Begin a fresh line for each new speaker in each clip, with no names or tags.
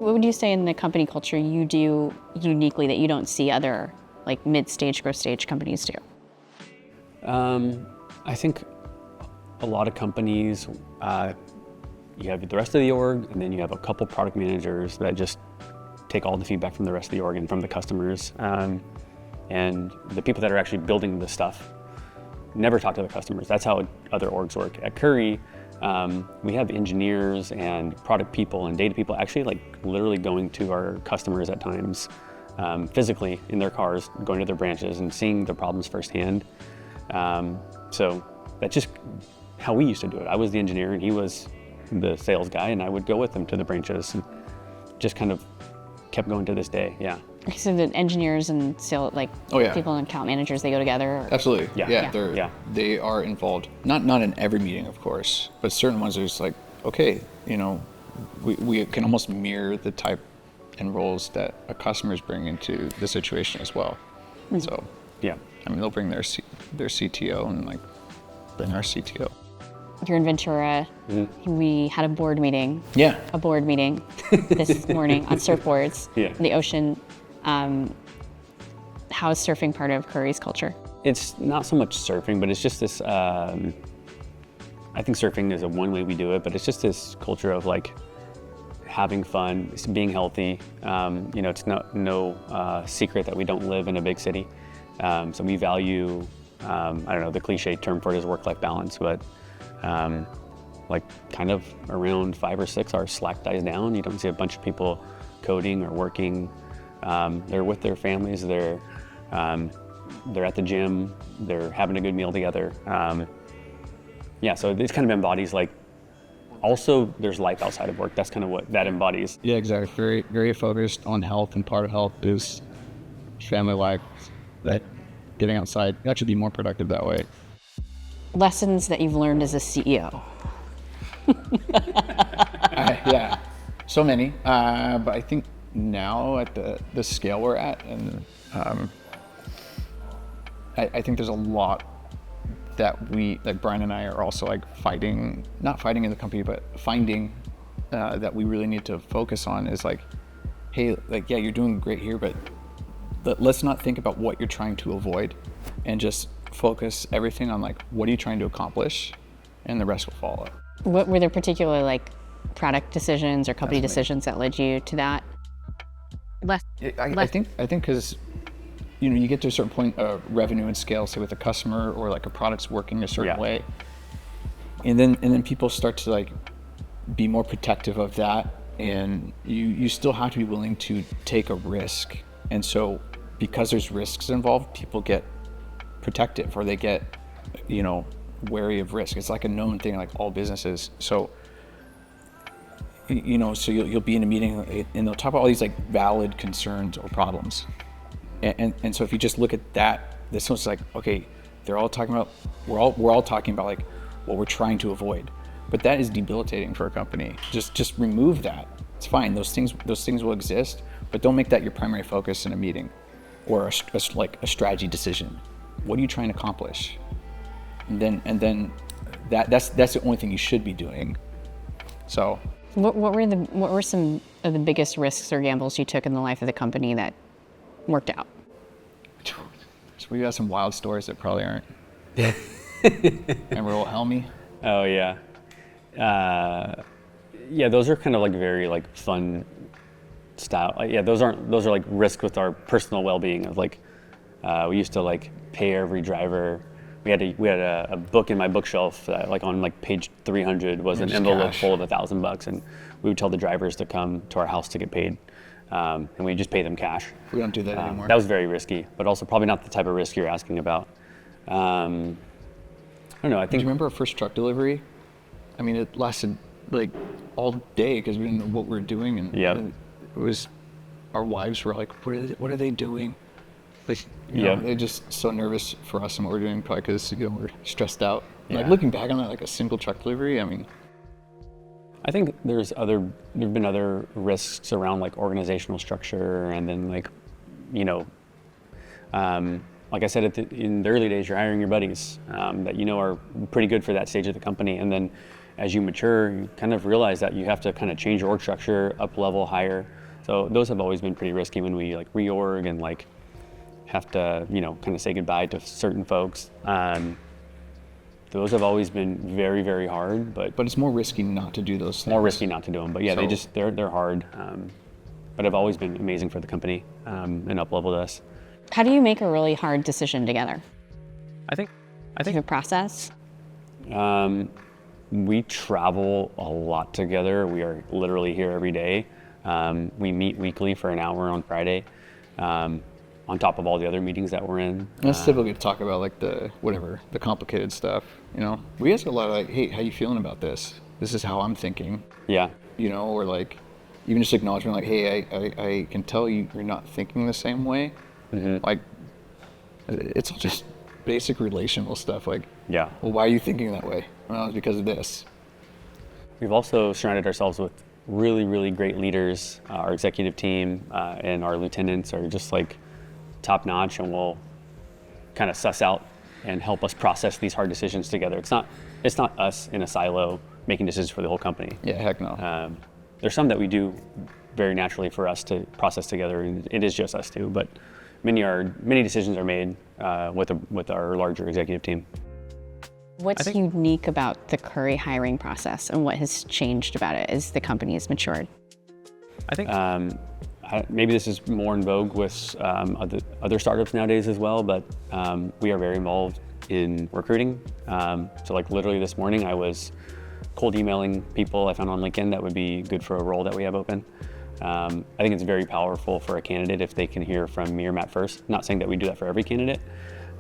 What would you say in the company culture you do uniquely that you don't see other like mid-stage, growth stage companies do?
I think a lot of companies, you have the rest of the org, and then you have a couple product managers that just take all the feedback from the rest of the org and from the customers. And the people that are actually building the stuff never talk to the customers. That's how other orgs work. At Curri, we have engineers and product people and data people actually like literally going to our customers at times, physically in their cars, going to their branches and seeing the problems firsthand. So that's just how we used to do it. I was the engineer and he was the sales guy, and I would go with him to the branches and just kind of kept going to this day. Yeah.
So the engineers and sales, like people and account managers, they go together? Or?
Absolutely.
Yeah.
They are involved. Not in every meeting, of course, but certain ones are just like, okay, we can almost mirror the type and roles that a customer's bring into the situation as well. Mm-hmm. So
yeah,
I mean, they'll bring their CTO and like bring our CTO.
You're in Ventura. Mm-hmm. We had a board meeting.
Yeah.
A board meeting this morning on surfboards in the ocean. How is surfing part of Curri's culture?
It's not so much surfing, but it's just this, I think surfing is one way we do it, but it's just this culture of like having fun, being healthy. It's no secret that we don't live in a big city. So we value, I don't know, the cliche term for it is work-life balance, but like kind of around 5 or 6, our Slack dies down. You don't see a bunch of people coding or working. They're with their families. They're at the gym. They're having a good meal together. So this kind of embodies like. Also, there's life outside of work. That's kind of what that embodies.
Yeah, exactly. Very, very focused on health, and part of health is family life. That getting outside, you actually be more productive that way.
Lessons that you've learned as a CEO.
Yeah, so many. But I think now at the scale we're at, and I think there's a lot that we, like Brian and I, are also like not fighting in the company, but finding that we really need to focus on is like, hey, like, yeah, you're doing great here, but let's not think about what you're trying to avoid, and just focus everything on like, what are you trying to accomplish, and the rest will follow.
What were there particular like product decisions or company decisions that led you to that?
I think because you get to a certain point of revenue and scale, say with a customer, or like a product's working a certain way, and then people start to like be more protective of that, and you still have to be willing to take a risk. And so because there's risks involved, people get protective, or they get wary of risk. It's like a known thing, like all businesses. So so you'll be in a meeting and they'll talk about all these like valid concerns or problems. And so if you just look at that, this one's like, okay, they're all talking about, we're all talking about like what we're trying to avoid, but that is debilitating for a company. Just remove that. It's fine. Those things will exist, but don't make that your primary focus in a meeting or a strategy decision. What are you trying to accomplish? And then that's the only thing you should be doing. So
what were some of the biggest risks or gambles you took in the life of the company that worked out?
So we got some wild stories that probably aren't. Remember old Helmy?
Oh yeah. Those are kind of like very like fun style. Those are like risk with our personal well-being of like, we used to like pay every driver. We had a book in my bookshelf that like on like page 300 was an envelope full of $1,000, and we would tell the drivers to come to our house to get paid. And we just pay them cash.
We don't do that anymore.
That was very risky, but also probably not the type of risk you're asking about. I don't know.
Do you remember our first truck delivery? I mean, it lasted like all day because we didn't know what we were doing, and it was, our wives were like, "What are they doing?" Like, they're just so nervous for us and what we're doing, probably because we're stressed out. Yeah. Like looking back on that, like a single truck delivery, I mean.
I think there've been other risks around like organizational structure, and then like, like I said, in the early days, you're hiring your buddies that you know are pretty good for that stage of the company. And then as you mature, you kind of realize that you have to kind of change your org structure, up level, higher. So those have always been pretty risky when we like reorg and like have to, you know, kind of say goodbye to certain folks. Those have always been very, very hard, but
But it's more risky not to do those things.
more risky not to do them. But yeah,
So-
they're hard, but have always been amazing for the company and up leveled us.
How do you make a really hard decision together?
I think
Do you have a process?
we travel a lot together. We are literally here every day. We meet weekly for an hour on Friday, on top of all the other meetings that we're in.
That's typically to talk about like the complicated stuff. You know, we ask a lot of like, hey, how you feeling about this? This is how I'm thinking.
Yeah,
You know, or like even just acknowledgement like, hey, I can tell you're not thinking the same way. Like it's all just basic relational stuff. Like,
yeah.
well, why are you thinking that way? Well, it's because of this.
We've also surrounded ourselves with really, really great leaders. Our executive team and our lieutenants are just like top notch, and will kind of suss out and help us process these hard decisions together. It's not us in a silo making decisions for the whole company.
Yeah, heck no.
There's some that we do very naturally for us to process together, and it is just us two. But many decisions are made with our larger executive team.
What's unique about the Curri hiring process, and what has changed about it as the company has matured?
I think maybe this is more in vogue with other startups nowadays as well, but we are very involved in recruiting. So like literally this morning I was cold emailing people I found on LinkedIn that would be good for a role that we have open. I think it's very powerful for a candidate if they can hear from me or Matt first. Not saying that we do that for every candidate,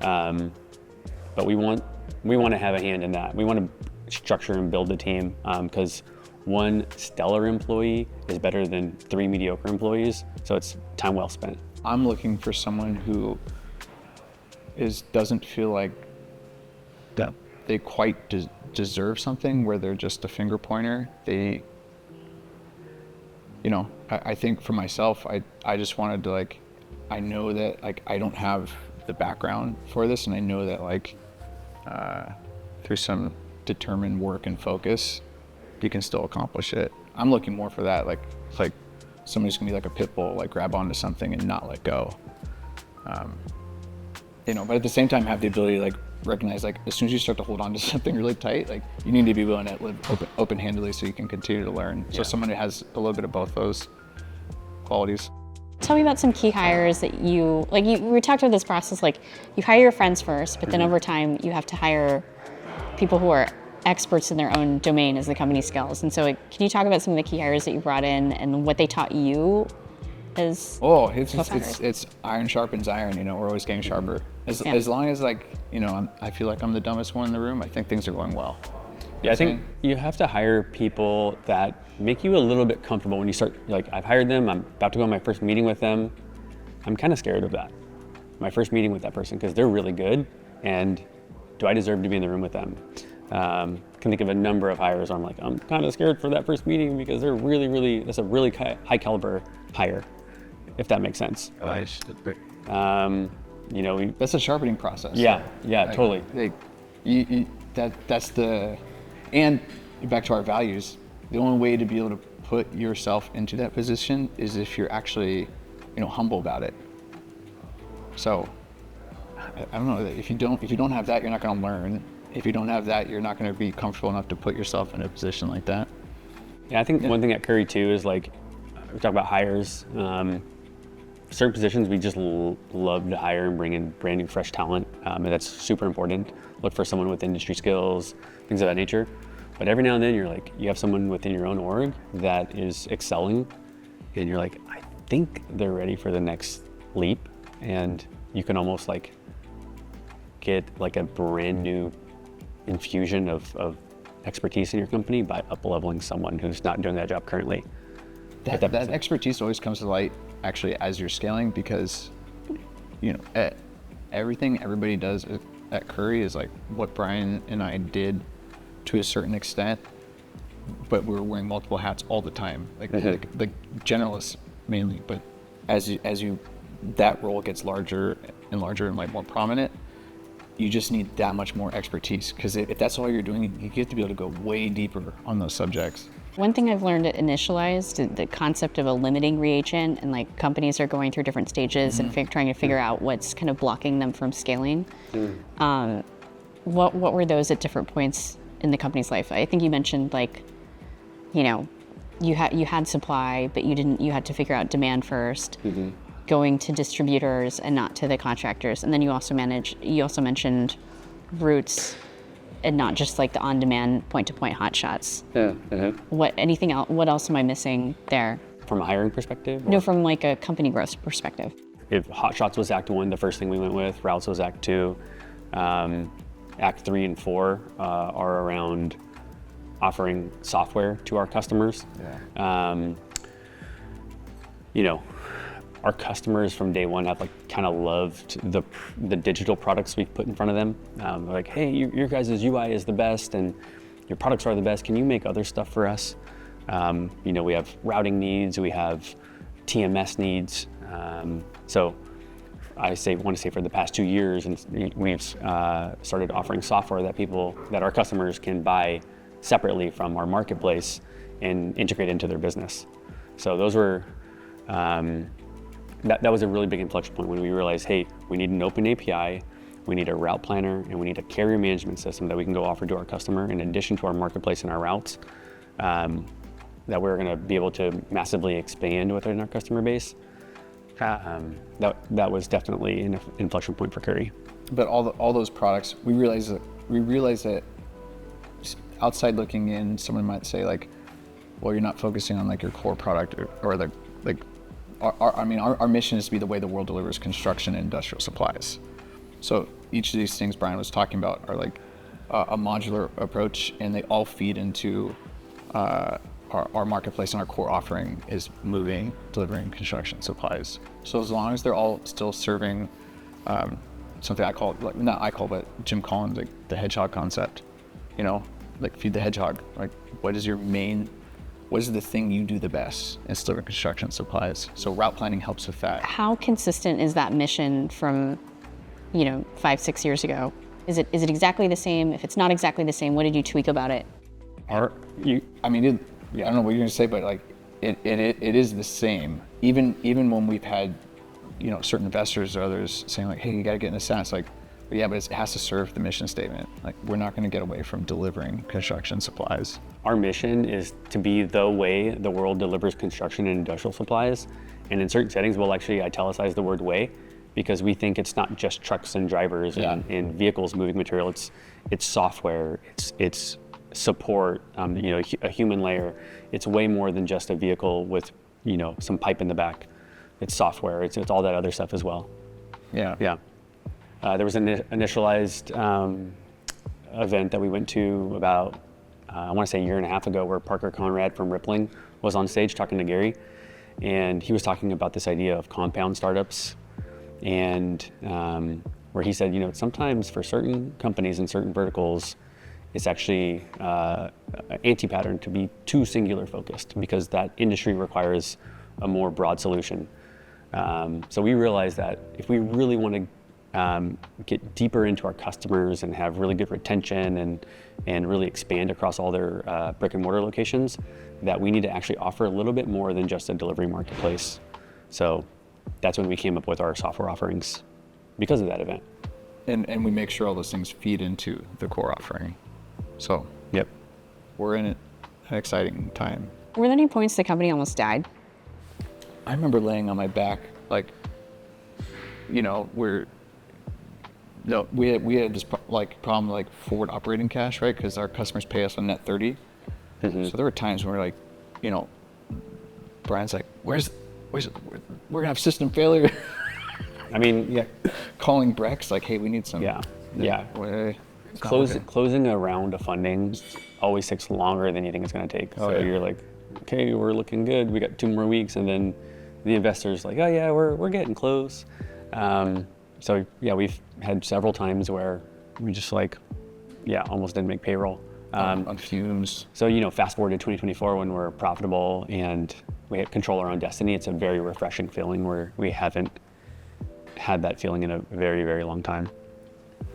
but we want to have a hand in that. We want to structure and build the team because one stellar employee is better than 3 mediocre employees, so it's time well spent.
I'm looking for someone who doesn't feel like that they quite deserve something where they're just a finger pointer. They, you know, I think for myself, I just wanted to like, I know that like I don't have the background for this, and I know that like through some determined work and focus, you can still accomplish it. I'm looking more for that, like somebody's gonna be like a pit bull, like grab onto something and not let go. You know, but at the same time have the ability to like recognize like as soon as you start to hold on to something really tight, like you need to be willing to live open-handedly so you can continue to learn. So someone who has a little bit of both those qualities.
Tell me about some key hires that we talked about this process, like you hire your friends first, but then over time you have to hire people who are experts in their own domain as the company scales. And so can you talk about some of the key hires that you brought in and what they taught you as
it's iron sharpens iron, you know, we're always getting sharper. As long as like, you know, I feel like I'm the dumbest one in the room, I think things are going well.
Yeah, I think you have to hire people that make you a little bit comfortable when you start, like I've hired them, I'm about to go on my first meeting with them. I'm kind of scared of that. My first meeting with that person, because they're really good, and do I deserve to be in the room with them? Can think of a number of hires where I'm like, I'm kind of scared for that first meeting because they're that's a really high caliber hire, if that makes sense. You know,
That's a sharpening process.
Yeah,
Like,
totally.
And back to our values, the only way to be able to put yourself into that position is if you're actually, you know, humble about it. So I don't know, if you don't have that, you're not going to learn. If you don't have that, you're not going to be comfortable enough to put yourself in a position like that.
Yeah, I think one thing at Curri too is like, we talk about hires. Certain positions we just love to hire and bring in brand new fresh talent, and that's super important. Look for someone with industry skills, things of that nature. But every now and then you have someone within your own org that is excelling, and you're like, I think they're ready for the next leap, and you can almost like get like a brand new infusion of expertise in your company by up-leveling someone who's not doing that job currently.
That expertise always comes to light actually as you're scaling, because you know everything everybody does at Curri is like what Brian and I did to a certain extent, but we're wearing multiple hats all the time, like generalists mainly. But as you that role gets larger and larger and like more prominent, you just need that much more expertise. Because if that's all you're doing, you get to be able to go way deeper on those subjects.
One thing I've learned at Initialized, the concept of a limiting reagent, and like companies are going through different stages and trying to figure out what's kind of blocking them from scaling. What were those at different points in the company's life? I think you mentioned like, you know, you had supply, but you had to figure out demand first, going to distributors and not to the contractors. And then you also mentioned routes and not just like the on-demand point-to-point hotshots. What else am I missing there?
From a hiring perspective?
No, from like a company growth perspective.
If hotshots was Act 1, the first thing we went with, routes was Act 2. Act 3 and 4 are around offering software to our customers. You know, our customers from day one have like kind of loved the digital products we've put in front of them. They're like, hey, your guys' UI is the best and your products are the best. Can you make other stuff for us? You know, we have routing needs, we have TMS needs. So I want to say for the past 2 years, and we've started offering software that our customers can buy separately from our marketplace and integrate into their business. So those were, that was a really big inflection point when we realized, hey, we need an open API, we need a route planner, and we need a carrier management system that we can go offer to our customer in addition to our marketplace and our routes, that we're going to be able to massively expand within our customer base. That was definitely an inflection point for Curri.
But all those products, we realized that outside looking in, someone might say like, well, you're not focusing on like your core product or our mission is to be the way the world delivers construction and industrial supplies. So each of these things Brian was talking about are like a modular approach, and they all feed into our marketplace, and our core offering is delivering construction supplies. So as long as they're all still serving something but Jim Collins, like the hedgehog concept, you know, like feed the hedgehog. Like what is the thing you do the best? It's delivering construction supplies. So route planning helps with that. How
consistent is that mission from, 5-6 years ago? Is it exactly the same? If it's not exactly the same, what did you tweak about it?
I don't know what you're gonna say, but like it is the same. Even when we've had, certain investors or others saying like, hey, you gotta get in a sense, like, but it has to serve the mission statement. Like, we're not gonna get away from delivering construction supplies.
Our mission is to be the way the world delivers construction and industrial supplies. And in certain settings, we'll actually italicize the word way, because we think it's not just trucks and drivers and vehicles moving material. It's software, it's support, a human layer. It's way more than just a vehicle with, some pipe in the back. It's software, it's all that other stuff as well.
Yeah.
There was an initialized event that we went to about, I want to say a year and a half ago, where Parker Conrad from Rippling was on stage talking to Gary. And he was talking about this idea of compound startups, and where he said, sometimes for certain companies and certain verticals, it's actually an anti-pattern to be too singular focused, because that industry requires a more broad solution. So we realized that if we really want to get deeper into our customers and have really good retention and really expand across all their brick and mortar locations, that we need to actually offer a little bit more than just a delivery marketplace. So that's when we came up with our software offerings, because of that event.
And we make sure all those things feed into the core offering. So
yep,
we're in an exciting time.
Were there any points the company almost died?
I remember laying on my back, like, we had this problem like forward operating cash, right? Because our customers pay us on net 30. Mm-hmm. So there were times when we're like, Brian's like, we're gonna have system failure. Calling Brex like, hey, we need some.
Closing a round of funding always takes longer than you think it's gonna take. You're like, okay, we're looking good. We got 2 more weeks, and then the investor's like, oh yeah, we're getting close. We've had several times where we just almost didn't make payroll.
On fumes.
So, fast forward to 2024 when we're profitable and we control our own destiny. It's a very refreshing feeling where we haven't had that feeling in a very, very long time.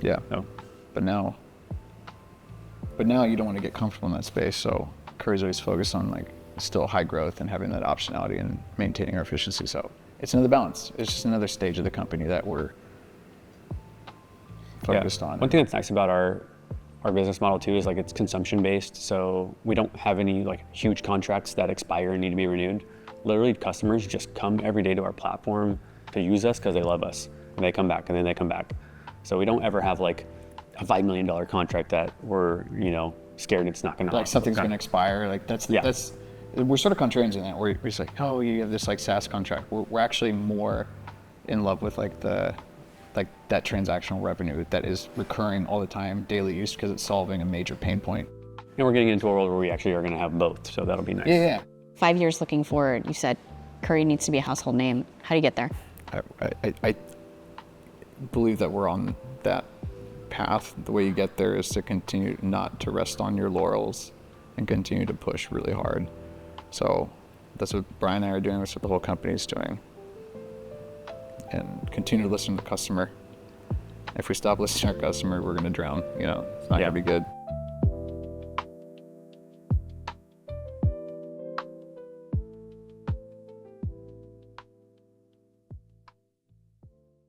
Yeah.
So,
But now you don't want to get comfortable in that space. So Curri's always focused on like still high growth and having that optionality and maintaining our efficiency. So it's another balance. It's just another stage of the company that we're focused on.
One thing that's nice about our business model too is like it's consumption based. So we don't have any like huge contracts that expire and need to be renewed. Literally customers just come every day to our platform to use us because they love us. And they come back and then they come back. So we don't ever have like a $5 million contract that we're, scared it's not going to
like something's going to expire. Like that's we're sort of contrarians in that. We're just like, oh, you have this like SaaS contract. We're actually more in love with like that transactional revenue that is recurring all the time, daily use, because it's solving a major pain point.
And we're getting into a world where we actually are going to have both. So that'll be nice.
Yeah.
5 years looking forward, you said Curri needs to be a household name. How do you get there?
I believe that we're on that path. The way you get there is to continue not to rest on your laurels and continue to push really hard. So that's what Brian and I are doing. That's what the whole company is doing. And continue to listen to the customer. If we stop listening to our customer, we're going to drown. It's not going to be good.